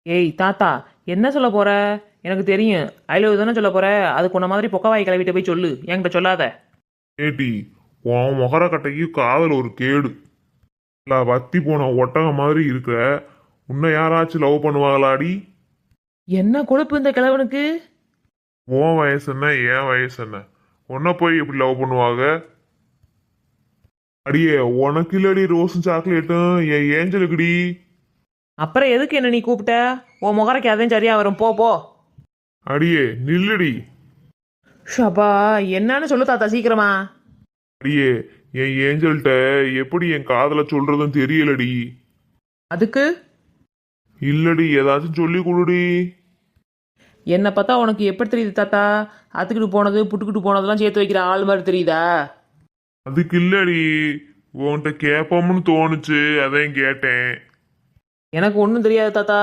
ஏய் தாத்தா, என்ன சொல்ல போற? எனக்கு தெரியும். ஐ லவ் யூ தானே சொல்ல போற. அதுக்கு உன்ன மாதிரி பொக்கவாய் கிளவிட்ட போய் சொல்லு, என்கிட்ட சொல்லாத. ஏட்டி, உன் முகர கட்டைக்கு காதல் ஒரு கேடு. இல்ல வத்தி போன ஒட்டகம் மாதிரி இருக்க. உன்னை யாராச்சும் லவ் பண்ணுவாங்களாடி? என்ன கொழுப்பு இந்த கிழவனுக்கு? உன் வயசு என்ன, என் வயசு என்ன? உன்னை போய் எப்படி லவ் பண்ணுவாங்க? அடியே, உனக்கு இல்லடி ரோஸும் சாக்லேட்டும், என் ஏஞ்சலுக்குடி. அப்புறம் எதுக்கு என்ன நீ கூப்பிட்ட? உன் முகரைக்கு அதையும் சரியா வரும், போ போ. அடியே நில்லுடி. ஷபா, என்னன்னு சொல்லு தாத்தா சீக்கிரமா. அடியே, என் ஏஞ்சல்கிட்ட எப்படி என் காதல சொல்றதுன்னு தெரியலடி. அதுக்கு இல்லடி, ஏதாச்சும் சொல்லி கொடுடி. என்னை பார்த்தா உனக்கு எப்படி தெரியுது தாத்தா? அத்துக்கிட்டு போனது புட்டுக்கிட்டு போனதெல்லாம் சேர்த்து வைக்கிற ஆள் மாதிரி தெரியுதா? அதுக்கு இல்லடி, உன்கிட்ட கேட்போம்னு தோணுச்சு, அதையும் கேட்டேன். எனக்கு ஒன்றும் தெரியாது தாத்தா.